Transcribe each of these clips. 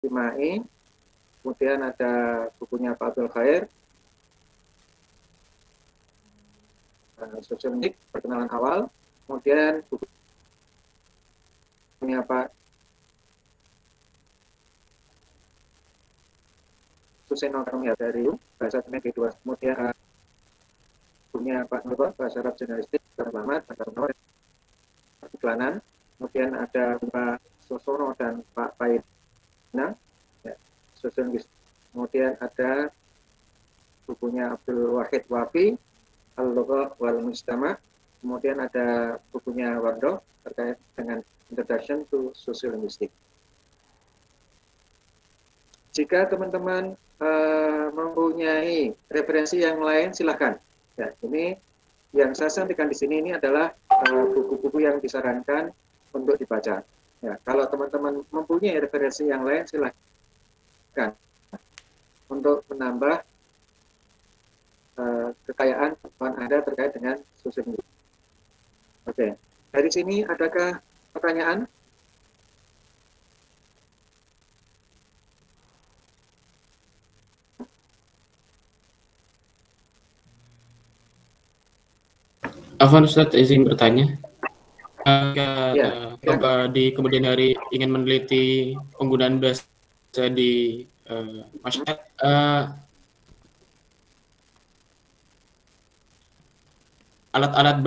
Imai, kemudian ada bukunya Pak Abdul Khair, Social Media, perkenalan awal, kemudian bukunya Pak Suseno Kamia dari bahasa Cina kedua, kemudian bukunya Pak Nur, bahasa Arab jurnalistik, selamat, iklanan, kemudian ada Pak Sosono dan Pak Paina, ya, Social Media. Kemudian ada bukunya Abdul Wahid Wafi, Al-Lugha wal Mujtama. Kemudian ada bukunya Wardo terkait dengan Introduction to Social Linguistics. Jika teman-teman mempunyai referensi yang lain, silahkan. Ya, ini yang saya sampaikan di sini ini adalah buku-buku yang disarankan untuk dibaca. Ya, kalau teman-teman mempunyai referensi yang lain, silahkan untuk menambah kekayaan pengetahuan Anda terkait dengan social media. Oke, dari sini adakah pertanyaan? Afwan Ustadz, izin bertanya. Ya, Di kemudian hari ingin meneliti penggunaan bahasa di masyarakat, alat-alat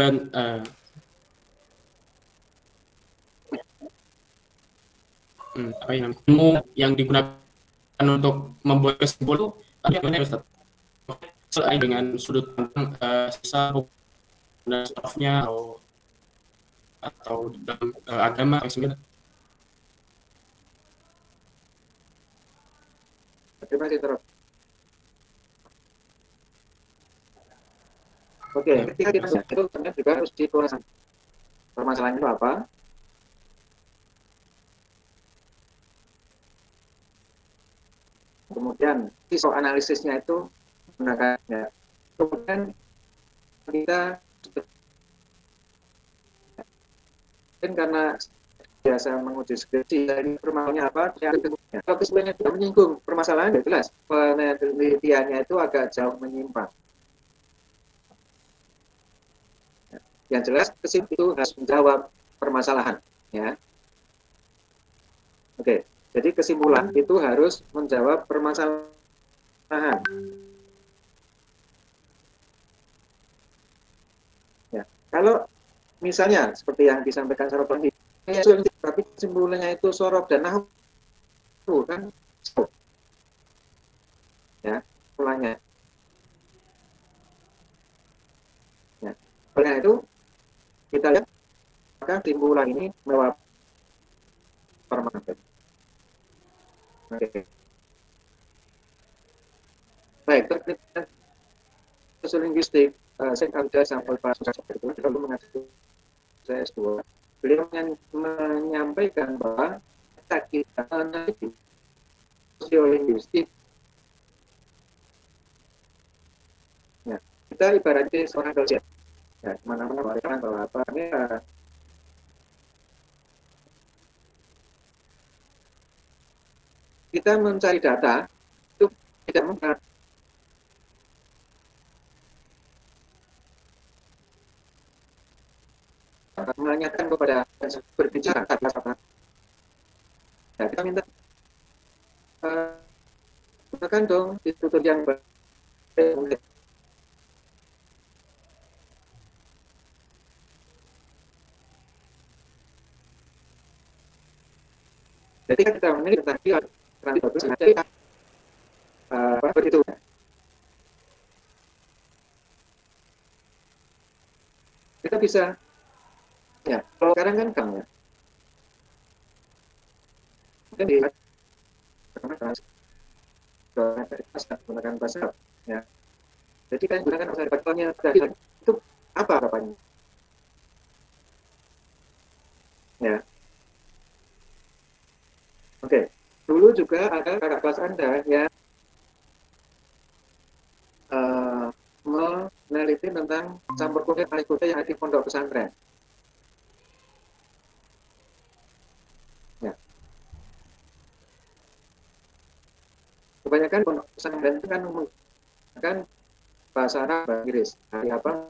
yang digunakan untuk membuat kesimpulan bagaimana Ustaz? Selain dengan sudut pandang sisa staffnya atau dalam agama misalnya. Terima kasih terus. Oke, ketika kita itu ternyata juga harus dipelajaran. Permasalahannya itu apa? Kemudian iso analisisnya itu menggunakannya. Kemudian kita karena biasa menguji skripsi, ini permasalahannya apa? Kalau kesimpulannya tidak menyinggung permasalahan, ya jelas penelitiannya itu agak jauh menyimpang. Yang jelas kesimpulan itu harus menjawab permasalahan, ya. Oke, jadi kesimpulan itu harus menjawab permasalahan. Ya, kalau misalnya seperti yang disampaikan Sarobani, tapi kesimpulannya itu sorok dan nahwu kan, ya, ulangnya. Ya, oleh itu kita lihat apakah kesimpulan ini menjawab permasalahan. Oke. Baik, terkait social linguistik, saya ada sampel Pak Susah itu lalu mengajar saya S2. Beliau menyampaikan bahwa kita meneliti sosiolinguistik, ya, kita ibaratnya seorang dosen, ya, mana-mana mengatakan bahwa apa ini kita mencari data itu tidak menggunakan menanyakan kepada berbicara kata-kata. Ya, kita minta gunakan dong tutur yang baik. Jadi kita menilai tadi nanti bagus nanti begitu. Kita bisa, ya, kalau sekarang kan kamu ya. Mungkin dilihat menggunakan bahasa, ya. Jadi kan gunakan bahasa depannya tadi itu apa apanya? Ya. Oke. Dulu juga ada kakak kelas Anda yang meneliti tentang campur kuda kali kuda yang ada di pondok pesantren. Ya. kebanyakan pesantren itu kan menggunakan bahasa Arab, bahasa Inggris. Hari apa?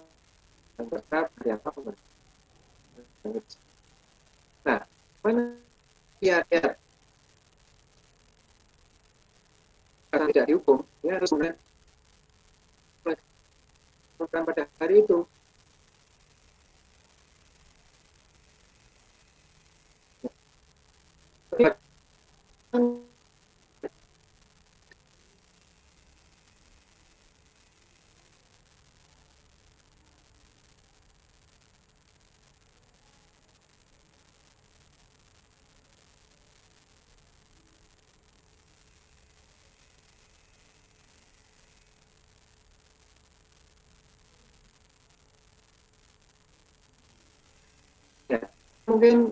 Arab, hari apa? Inggris. Nah, mana ayat karena tidak dihukum, dia harus melakukan pada hari itu. Ya, mungkin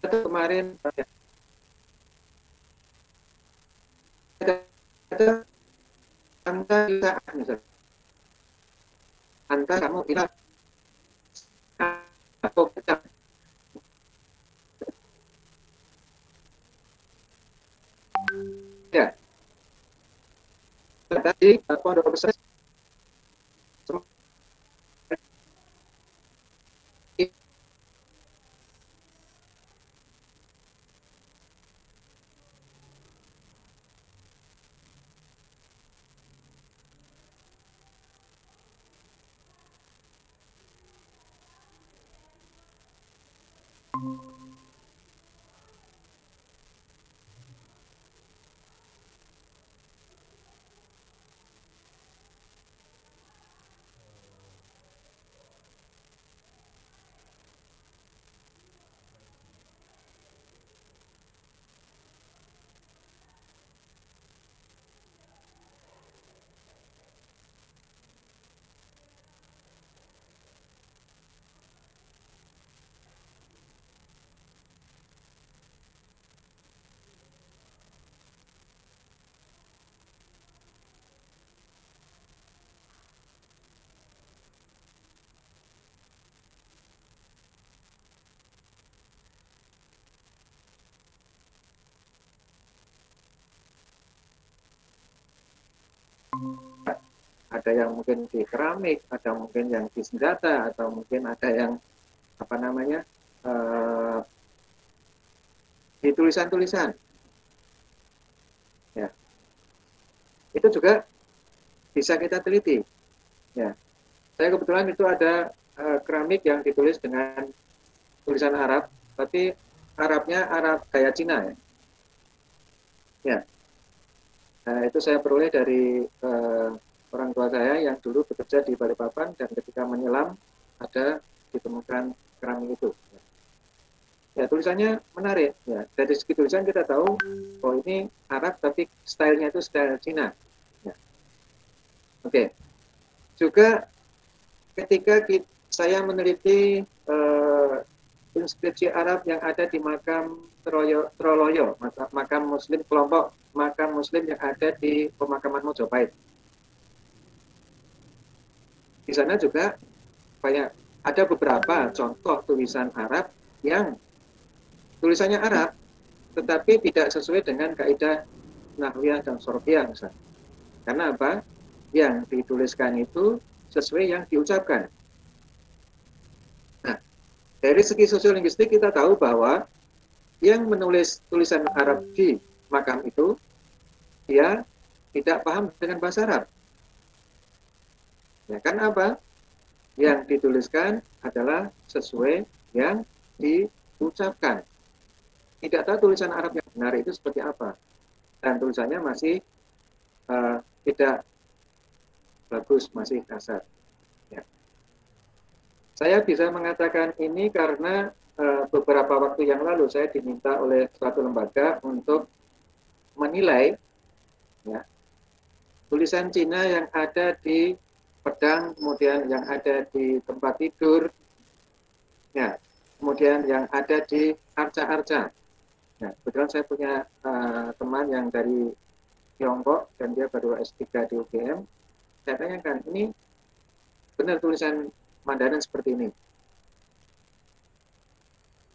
kemarin ada anta saat misalnya, anta kamu bilang atau kita ya tadi pondok pesantren ada yang mungkin di keramik, ada mungkin yang di senjata, atau mungkin ada yang apa namanya di tulisan-tulisan. Ya, itu juga bisa kita teliti. Ya, saya kebetulan itu ada keramik yang ditulis dengan tulisan Arab, tapi Arabnya Arab gaya Cina ya. Ya, itu saya peroleh dari orang tua saya yang dulu bekerja di Balikpapan, dan ketika menyelam ada ditemukan keramik itu. Ya, tulisannya menarik. Ya, dari segi tulisan kita tahu, oh ini Arab tapi stylenya itu style Cina. Ya. Oke. Juga ketika saya meneliti inskripsi Arab yang ada di makam Troloyo, makam Muslim, kelompok makam Muslim yang ada di pemakaman Mojopahit. Di sana juga banyak, ada beberapa contoh tulisan Arab yang tulisannya Arab, tetapi tidak sesuai dengan kaidah nahwiyah dan sorfiyah misalnya. Karena apa? Yang dituliskan itu sesuai yang diucapkan. Nah, dari segi sosiolinguistik kita tahu bahwa yang menulis tulisan Arab di makam itu, dia tidak paham dengan bahasa Arab. Ya, kan apa? Yang dituliskan adalah sesuai yang diucapkan. Tidak tahu tulisan Arab yang benar itu seperti apa, dan tulisannya masih tidak bagus, masih kasar. Ya. Saya bisa mengatakan ini karena beberapa waktu yang lalu saya diminta oleh suatu lembaga untuk menilai ya, tulisan Cina yang ada di pedang, kemudian yang ada di tempat tidur, ya, kemudian yang ada di arca-arca. Nah, kebetulan saya punya teman yang dari Tiongkok dan dia baru S3 di UGM. Saya tanyakan, ini benar tulisan Mandarin seperti ini?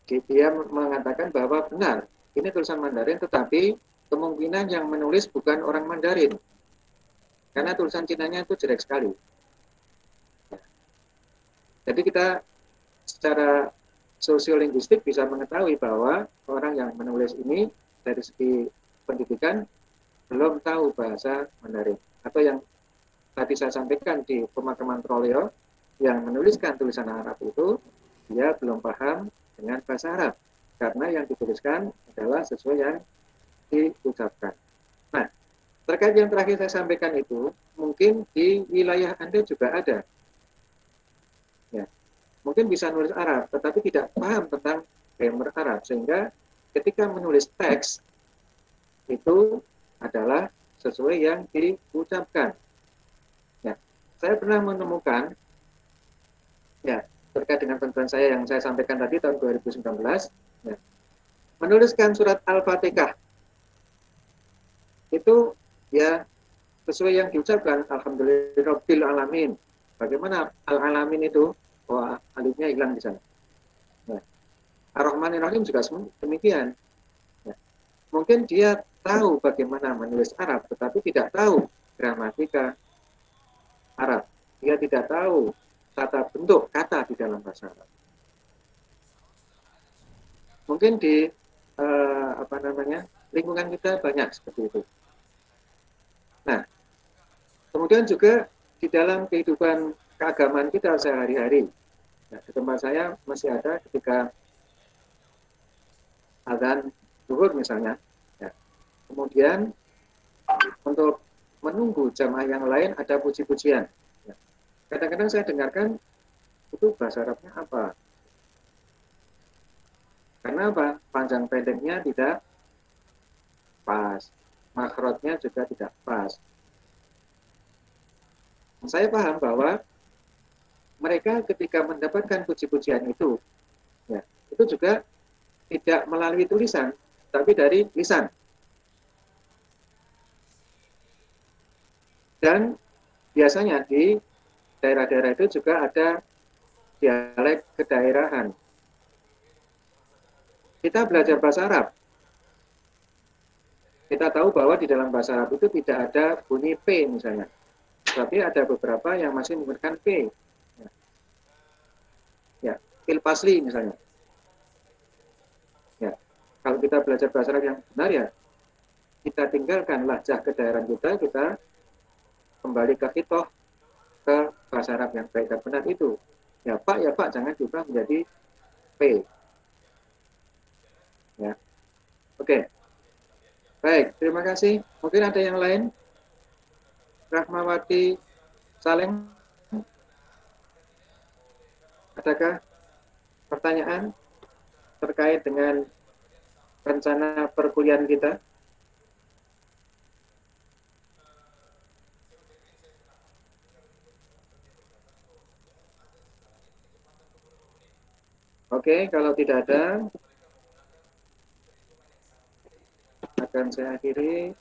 Dia mengatakan bahwa benar, ini tulisan Mandarin, tetapi kemungkinan yang menulis bukan orang Mandarin, karena tulisan Cinanya itu jelek sekali. Jadi kita secara sosiolinguistik bisa mengetahui bahwa orang yang menulis ini dari segi pendidikan belum tahu bahasa Mandarin. Atau yang tadi saya sampaikan di pemakaman Troleo, yang menuliskan tulisan Arab itu dia belum paham dengan bahasa Arab, karena yang dituliskan adalah sesuai yang diucapkan. Nah, terkait yang terakhir saya sampaikan itu, mungkin di wilayah Anda juga ada. Ya, mungkin bisa nulis Arab, tetapi tidak paham tentang grammar Arab, sehingga ketika menulis teks itu adalah sesuai yang diucapkan. Ya, saya pernah menemukan, ya, terkait dengan penelitian saya yang saya sampaikan tadi tahun 2019, ya, menuliskan surat Al-Fatihah itu ya sesuai yang diucapkan, Alhamdulillahirabbil alamin. Bagaimana al-alamin itu? Oh, alifnya hilang di sana. Ya. Ar-Rahmanir-Rahim juga demikian. Ya. Mungkin dia tahu bagaimana menulis Arab, tetapi tidak tahu gramatika Arab. Dia tidak tahu tata bentuk kata di dalam bahasa Arab. Mungkin di lingkungan kita banyak seperti itu. Nah, kemudian juga di dalam kehidupan keagamaan kita sehari-hari. Nah, di tempat saya masih ada ketika azan zuhur misalnya. Ya. Kemudian untuk menunggu jamaah yang lain ada puji-pujian. Ya. Kadang-kadang saya dengarkan itu bahasa Arabnya apa? Karena apa? Panjang pendeknya tidak pas, makhrajnya juga tidak pas. Saya paham bahwa mereka ketika mendapatkan puji-pujian itu, ya, itu juga tidak melalui tulisan, tapi dari lisan. Dan biasanya di daerah-daerah itu juga ada dialek kedaerahan. Kita belajar bahasa Arab. Kita tahu bahwa di dalam bahasa Arab itu tidak ada bunyi P misalnya. Tapi ada beberapa yang masih menggunakan P. Ya, fil pasli misalnya. Ya, kalau kita belajar bahasa Arab yang benar ya, kita tinggalkan lahjah kedaerahan kita kembali ke khitoh, ke bahasa Arab yang baik dan benar itu. Ya Pak, jangan diubah menjadi P. Ya, oke. Baik, terima kasih. Mungkin ada yang lain? Rahmawati Saleng, adakah pertanyaan terkait dengan rencana perkuliahan kita? Oke, kalau tidak ada, akan saya akhiri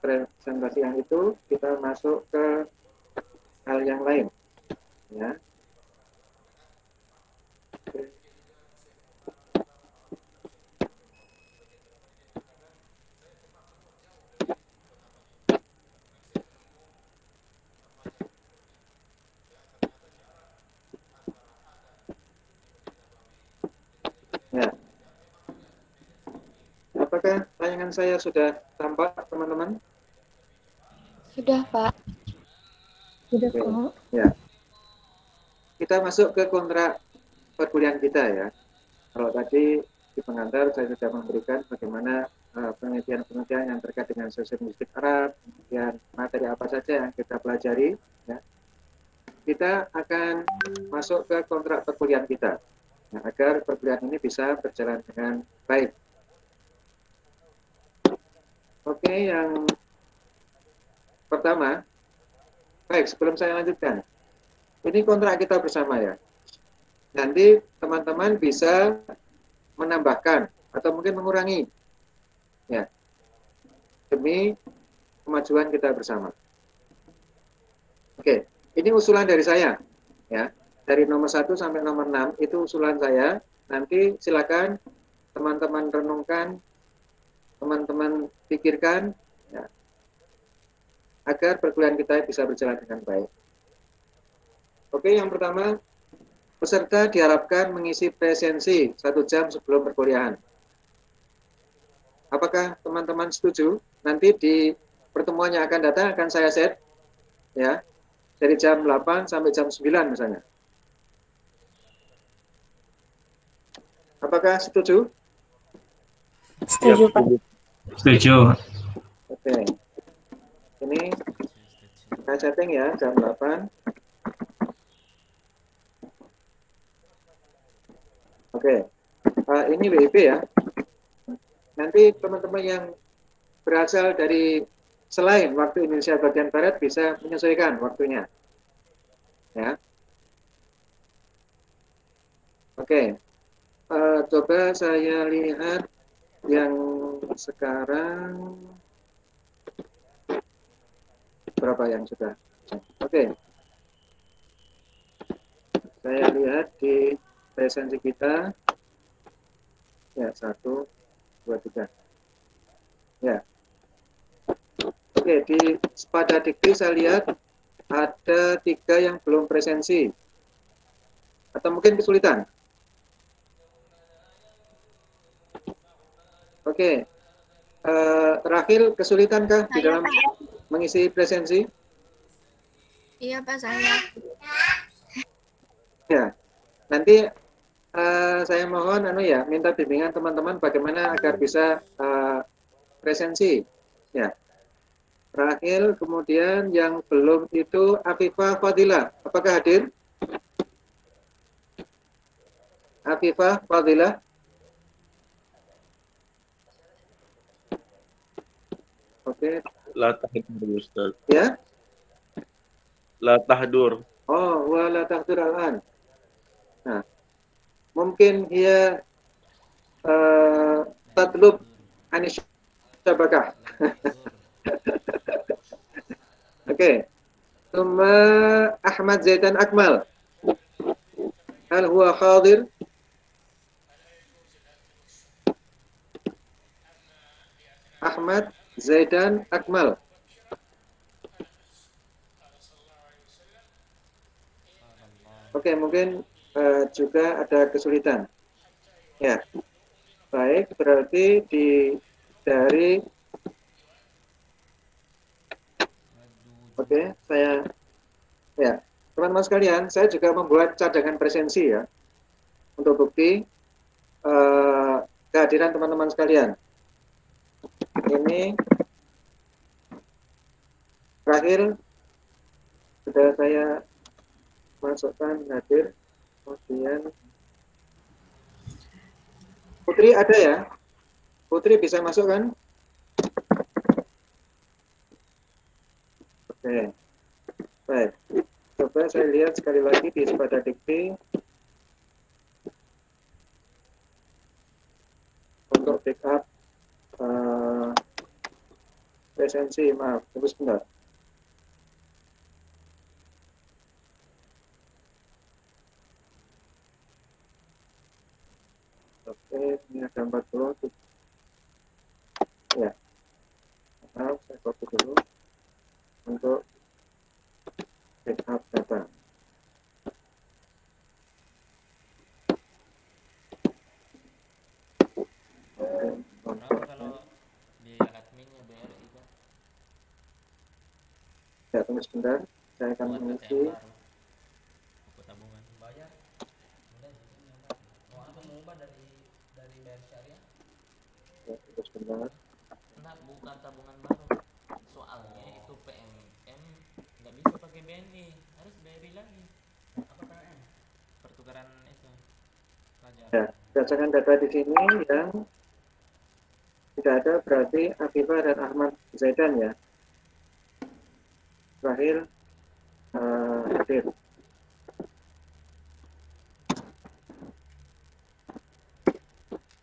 presentasi yang itu. Kita masuk ke hal yang lain. Ya. Ya. Apakah tayangan saya sudah tampak, teman-teman? Sudah, Pak. Sudah, Oke. Pak. Ya. Kita masuk ke kontrak perkuliahan kita ya. Kalau tadi di pengantar saya sudah memberikan bagaimana penelitian-penelitian yang terkait dengan sosiolinguistik Arab, kemudian materi apa saja yang kita pelajari. Ya. Kita akan masuk ke kontrak perkuliahan kita, ya, agar perkuliahan ini bisa berjalan dengan baik. Oke, yang pertama, baik, sebelum saya lanjutkan, ini kontrak kita bersama ya. Nanti teman-teman bisa menambahkan atau mungkin mengurangi, ya, demi kemajuan kita bersama. Oke, ini usulan dari saya, ya, dari nomor 1 sampai nomor 6 itu usulan saya. Nanti silakan teman-teman renungkan teman-teman pikirkan ya, agar perkuliahan kita bisa berjalan dengan baik. Oke, yang pertama, peserta diharapkan mengisi presensi 1 jam sebelum perkuliahan. Apakah teman-teman setuju? Nanti di pertemuan yang akan datang akan saya set ya dari jam 8 sampai jam 9 misalnya. Apakah setuju? Setuju, Pak. Setuju. Oke. Ini saya setting ya jam 8. Oke. Ini WIB ya. Nanti teman-teman yang berasal dari selain waktu Indonesia bagian Barat bisa menyesuaikan waktunya. Ya. Oke. Coba saya lihat yang sekarang berapa yang sudah. Oke. Saya lihat di presensi kita. Ya, 1, 2, 3. Ya. Oke, di pada dikti saya lihat ada 3 yang belum presensi. Atau mungkin kesulitan. Oke. Rahil, kesulitankah di dalam mengisi presensi? Iya, Pak, saya. Ya. Nanti saya mohon minta bimbingan teman-teman bagaimana agar bisa presensi. Ya. Rahil, kemudian yang belum itu Afifah Fadilah. Apakah hadir? Afifah Fadilah. Oke. La tahdur, Ustaz. Ya. La tahdur. Oh, wala tahdur al-an. Nah, mungkin dia tatlub anis syabakah. Oke. Thumma Ahmad Zaidan Akmal. Hal huwa hadir? Ahmad Zaidan Akmal. Oke, mungkin juga ada kesulitan. Ya, baik. Berarti dari oke, teman-teman sekalian, saya juga membuat cadangan presensi ya untuk bukti kehadiran teman-teman sekalian. Ini terakhir sudah saya masukkan hadir. Kemudian Putri ada ya? Putri bisa masuk kan? Oke. Baik. Coba saya lihat sekali lagi di Sepada Dikti. Untuk backup presensi, maaf, tunggu sebentar. Oke, ini ada 40. Ya. Maaf, saya copy dulu untuk backup data. Oke, kalau di adminnya BRI kan? Ya, tunggu sebentar. Saya akan mengisi. Buku tabungan bayar. Mau aku mengubah dari BRI Syariah? Ya, tunggu sebentar. Nah, bukan tabungan baru. Soalnya itu PMM nggak bisa pakai BNI, harus BRI lagi. Apa PMM? Pertukaran itu. Pelajaran. Ya, berdasarkan data di sini yang tidak ada berarti Afifah dan Ahmad Zaidan ya. Terakhir hadir.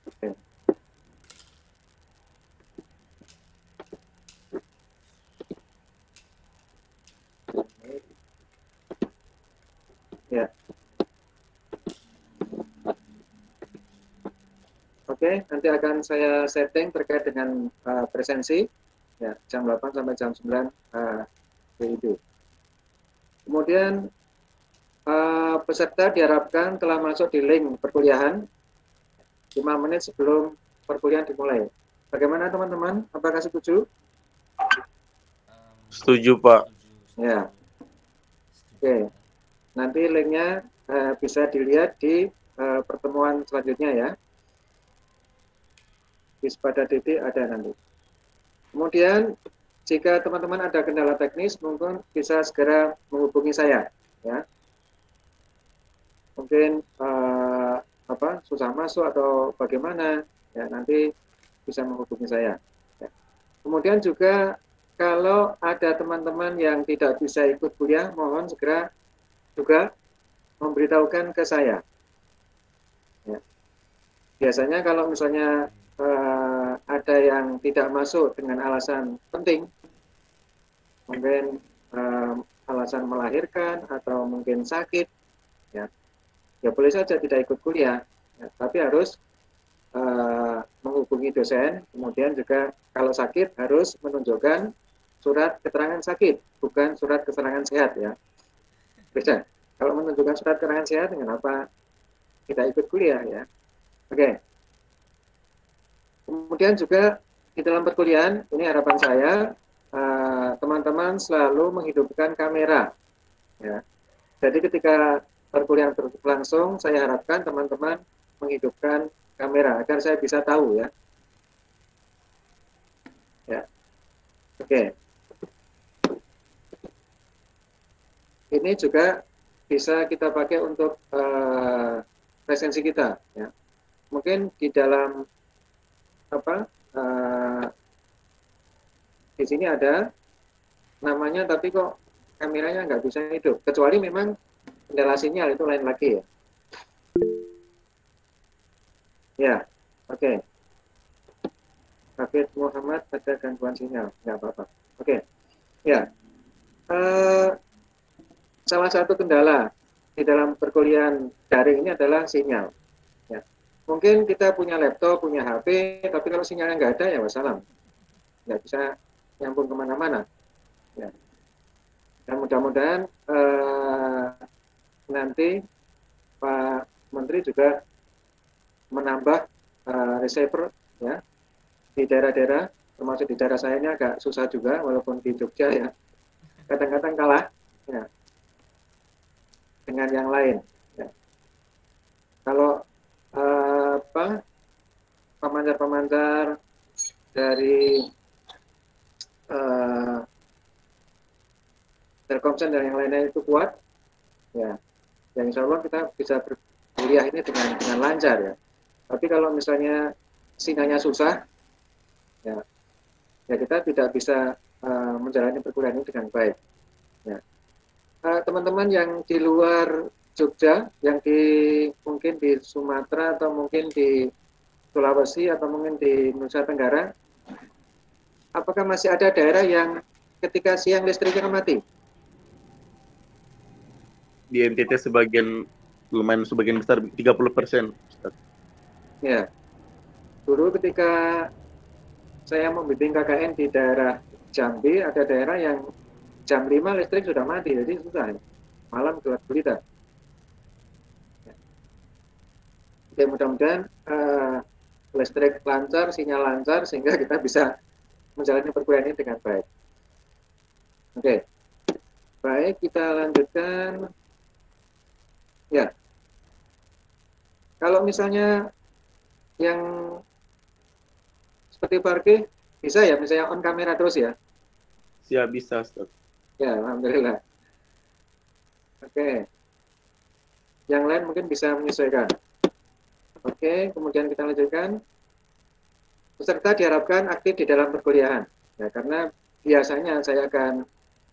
Oke. Ya. Oke, Oke, nanti akan saya setting terkait dengan presensi ya, jam 8 sampai jam 9 WIB. Kemudian peserta diharapkan telah masuk di link perkuliahan 5 menit sebelum perkuliahan dimulai. Bagaimana teman-teman? Apakah setuju? Setuju, Pak. Ya. Oke. Nanti linknya bisa dilihat di pertemuan selanjutnya ya. Di pada titik ada nanti. Kemudian jika teman-teman ada kendala teknis, mungkin bisa segera menghubungi saya ya. Mungkin susah masuk atau bagaimana ya, nanti bisa menghubungi saya ya. Kemudian juga kalau ada teman-teman yang tidak bisa ikut kuliah, mohon segera juga memberitahukan ke saya ya. Biasanya kalau misalnya ada yang tidak masuk dengan alasan penting, mungkin alasan melahirkan atau mungkin sakit ya, ya boleh saja tidak ikut kuliah ya, tapi harus menghubungi dosen. Kemudian juga kalau sakit harus menunjukkan surat keterangan sakit, bukan surat keterangan sehat ya. Beda. Kalau menunjukkan surat keterangan sehat, dengan apa tidak ikut kuliah ya. Oke. Kemudian juga di dalam perkuliahan, ini harapan saya, teman-teman selalu menghidupkan kamera ya. Jadi ketika perkuliahan berlangsung, saya harapkan teman-teman menghidupkan kamera agar saya bisa tahu ya. Ya. Oke. Ini juga bisa kita pakai untuk presensi kita ya. Mungkin di dalam di sini ada namanya, tapi kok kameranya nggak bisa hidup, kecuali memang kendala sinyal, itu lain lagi ya. Ya, oke. Hafid Muhammad ada gangguan sinyal, nggak apa-apa. Oke, ya. Salah satu kendala di dalam perkuliahan daring ini adalah sinyal. Ya. Mungkin kita punya laptop, punya HP, tapi kalau sinyalnya nggak ada ya wassalam, nggak bisa nyambung kemana-mana. Ya. Dan mudah-mudahan nanti Pak Menteri juga menambah receiver ya di daerah-daerah, termasuk di daerah saya ini agak susah juga, walaupun di Jogja ya kadang-kadang kalah ya dengan yang lain. Ya. Kalau pemancar-pemancar dari Telkomsel dan yang lainnya itu kuat, ya, yang insya Allah kita bisa berkuliah ini dengan lancar ya. Tapi kalau misalnya sinyalnya susah, ya kita tidak bisa menjalani perkuliahan ini dengan baik. Ya. Teman-teman yang di luar Jogja, yang mungkin di Sumatera atau mungkin di Sulawesi atau mungkin di Nusa Tenggara, apakah masih ada daerah yang ketika siang listriknya mati? Di NTT lumayan sebagian besar 30%. Ustaz. Ya, dulu ketika saya membimbing KKN di daerah Jambi, ada daerah yang jam 5 listrik sudah mati, jadi susah. Malam gelap gulita. Ya. Oke, mudah-mudahan listrik lancar, sinyal lancar, sehingga kita bisa menjalani perkuliahan ini dengan baik. Oke, baik, kita lanjutkan. Ya, kalau misalnya yang seperti Farki, bisa ya, misalnya on kamera terus ya? Siap, bisa, Ustaz. Ya, alhamdulillah. Oke. Yang lain mungkin bisa menyesuaikan. Oke, kemudian kita lanjutkan. Peserta diharapkan aktif di dalam perkuliahan. Ya, karena biasanya saya akan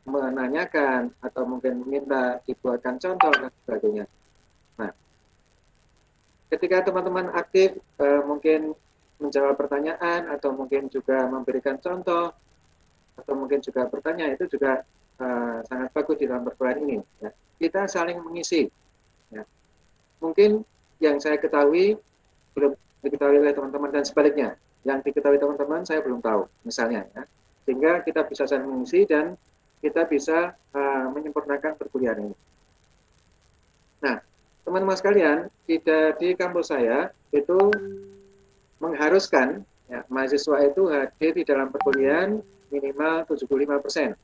menanyakan atau mungkin minta dibuatkan contoh dan sebagainya. Nah, ketika teman-teman aktif, mungkin menjawab pertanyaan atau mungkin juga memberikan contoh atau mungkin juga bertanya, itu juga sangat bagus di dalam perkuliahan ini. Ya. Kita saling mengisi. Ya. Mungkin yang saya ketahui belum diketahui oleh teman-teman dan sebaliknya. Yang diketahui teman-teman saya belum tahu, misalnya ya. Sehingga kita bisa saling mengisi dan kita bisa menyempurnakan perkuliahan ini. Nah, teman-teman sekalian, di kampus saya itu mengharuskan ya, mahasiswa itu hadir di dalam perkuliahan minimal 75%.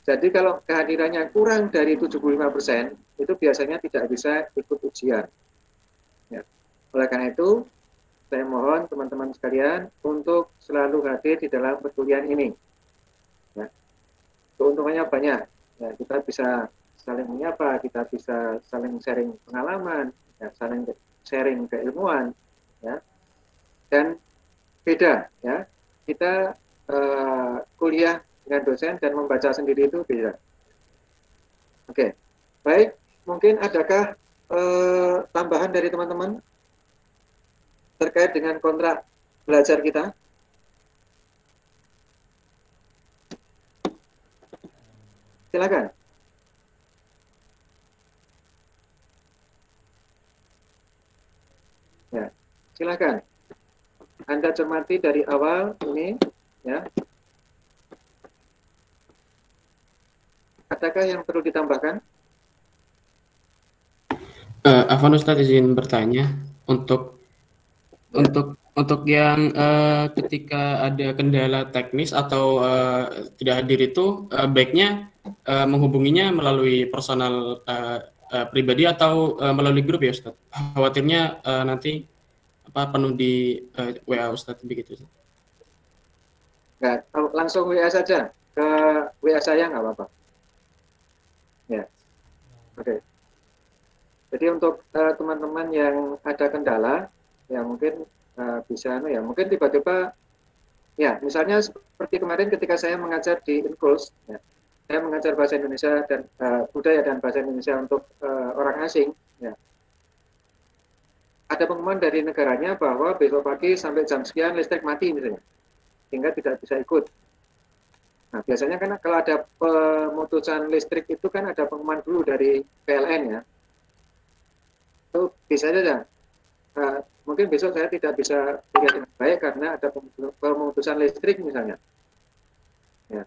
Jadi kalau kehadirannya kurang dari 75%, itu biasanya tidak bisa ikut ujian. Ya. Oleh karena itu, saya mohon teman-teman sekalian untuk selalu hadir di dalam perkuliahan ini. Ya. Keuntungannya banyak. Ya, kita bisa saling menyapa, kita bisa saling sharing pengalaman, ya, saling sharing keilmuan, ya. Dan beda, ya. Kita kuliah dengan dosen dan membaca sendiri itu beda. Oke, baik. Mungkin adakah tambahan dari teman-teman terkait dengan kontrak belajar kita? Silakan. Ya, silakan. Anda cermati dari awal ini, ya. Adakah yang perlu ditambahkan? Afwan Ustadz izin bertanya untuk yang ketika ada kendala teknis atau tidak hadir itu baiknya menghubunginya melalui personal pribadi atau melalui grup ya Ustadz. Khawatirnya nanti penuh di WA Ustadz begitu. Nggak, langsung WA saja ke WA saya nggak apa-apa. Ya, oke. Jadi untuk teman-teman yang ada kendala, ya mungkin bisa, ya mungkin tiba-tiba, ya misalnya seperti kemarin ketika saya mengajar di Inkuls, ya, saya mengajar bahasa Indonesia dan budaya dan bahasa Indonesia untuk orang asing, ya. Ada pengumuman dari negaranya bahwa besok pagi sampai jam sekian listrik mati misalnya, sehingga tidak bisa ikut. Nah biasanya kan kalau ada pemutusan listrik itu kan ada pengumuman dulu dari PLN ya. Itu bisa saja. Mungkin besok saya tidak bisa kuliah dengan baik karena ada pemutusan listrik misalnya. Ya.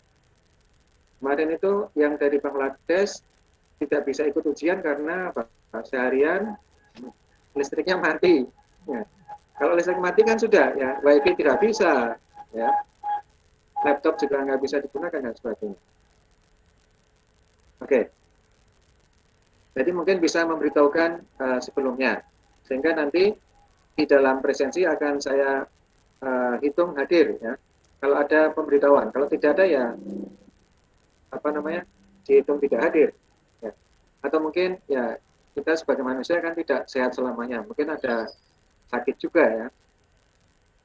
Kemarin itu yang dari Bangladesh tidak bisa ikut ujian karena seharian listriknya mati. Ya. Kalau listrik mati kan sudah, ya WiFi tidak bisa, ya laptop juga nggak bisa digunakan dan sebagainya. Oke. Jadi mungkin bisa memberitahukan sebelumnya, sehingga nanti di dalam presensi akan saya hitung hadir ya. Kalau ada pemberitahuan, kalau tidak ada ya dihitung tidak hadir. Ya. Atau mungkin ya kita sebagai manusia kan tidak sehat selamanya, mungkin ada sakit juga ya.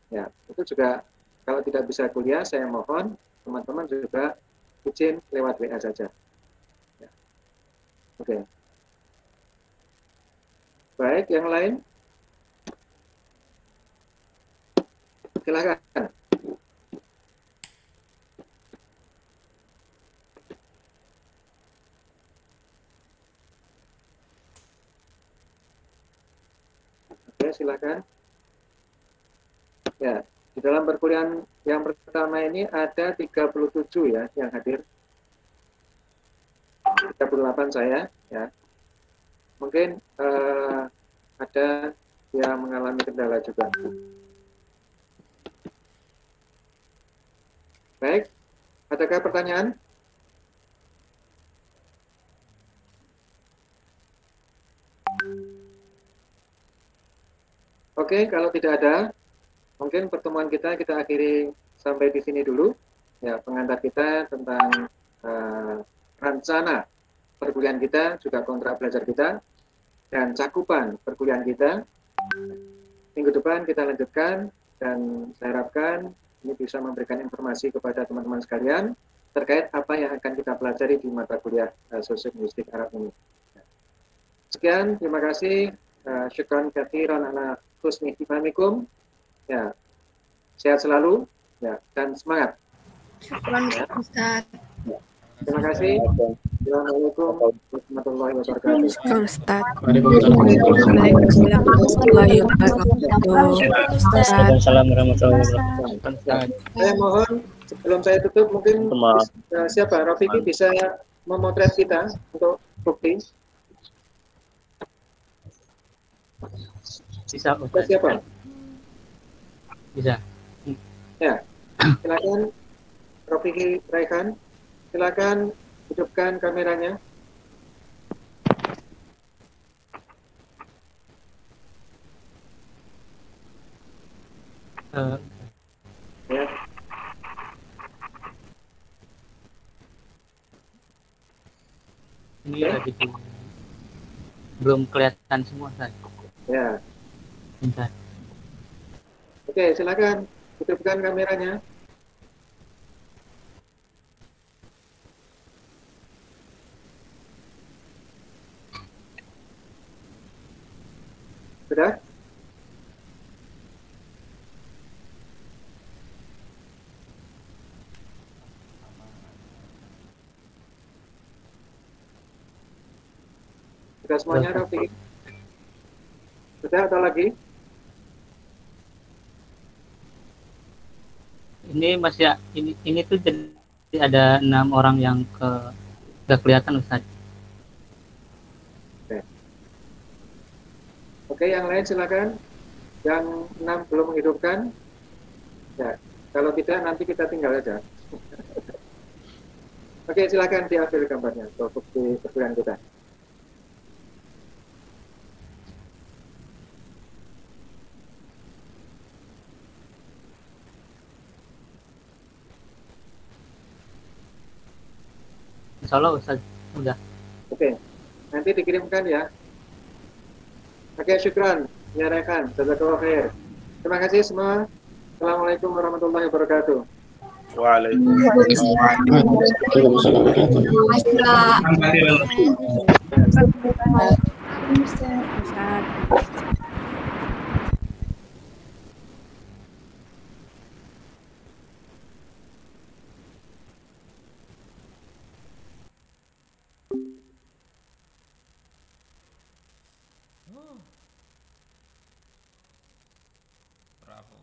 Ya itu juga kalau tidak bisa kuliah, saya mohon teman-teman juga izin lewat WA saja. Ya. Oke. Baik, yang lain? Silakan. Oke, silakan. Ya, di dalam perkuliahan yang pertama ini ada 37 ya yang hadir. 38 saya, ya. Mungkin ada yang mengalami kendala juga. Baik, adakah pertanyaan? Oke, kalau tidak ada, mungkin pertemuan kita akhiri sampai di sini dulu. Ya, pengantar kita tentang rencana perkuliahan kita, juga kontrak belajar kita, dan cakupan perkuliahan kita. Minggu depan kita lanjutkan, dan saya harapkan ini bisa memberikan informasi kepada teman-teman sekalian terkait apa yang akan kita pelajari di mata kuliah Sosiolinguistik Arab ini. Sekian, terima kasih. Syukran katsiran ala husni ihtimamikum. Ya, sehat selalu ya, dan semangat. Syukran Ustaz. Terima kasih. Assalamualaikum warahmatullahi wabarakatuh. Ustaz. Waalaikumsalam. Waalaikumsalam warahmatullahi wabarakatuh. Waalaikumsalam warahmatullahi wabarakatuh. Saya mohon sebelum saya tutup mungkin siapa Rafiki bisa memotret kita untuk bukti. Bisa, Kita siapa? bisa. Ya, silakan Rafiki Raihan, silakan hidupkan kameranya. Ya. Ini lagi belum kelihatan semua, Ustaz. Ya. Bentar. Oke, silakan hidupkan kameranya. Sudah? Sudah semuanya, Rafiki? Sudah atau lagi? Ini masih ini tuh jadi ada 6 orang yang nggak kelihatan, Ustaz. Oke, yang lain silakan. Yang 6 belum menghidupkan. Ya, kalau tidak nanti kita tinggal aja. Oke, silakan diambil gambarnya untuk bukti perkuliahan kita. Insya Allah, Ustaz, udah. Oke, nanti dikirimkan ya. Oke, syukran. Ya, Rekan. Jazakallah khair. Terima kasih semua. Assalamualaikum warahmatullahi wabarakatuh. Waalaikumsalam. Waalaikumsalam warahmatullahi Bravo.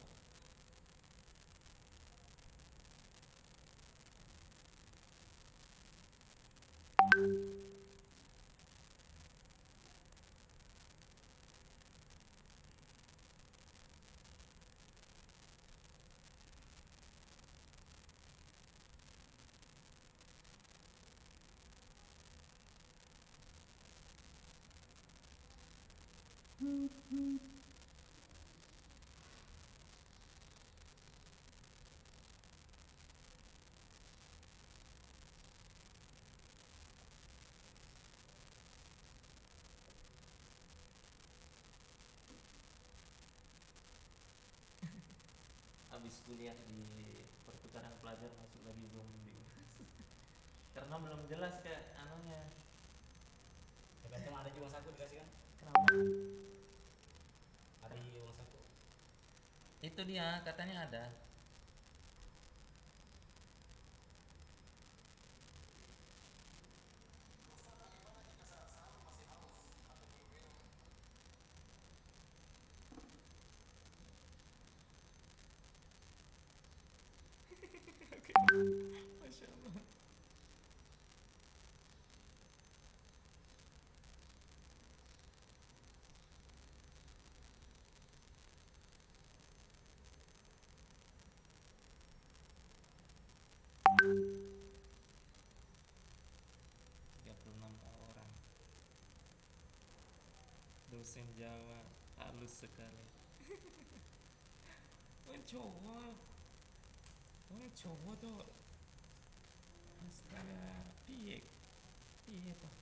Habis kuliah di pertukaran pelajar masuk lagi bimbing. Karena belum jelas kayak anunya. Tergantung ada jiwa saku dikasih kan? Kenapa? Ada jiwa saku. Itu dia katanya ada. Masya Allah. orang. Dosen Jawa halus sekali. Mencoba tuh. Astaga, piye toh.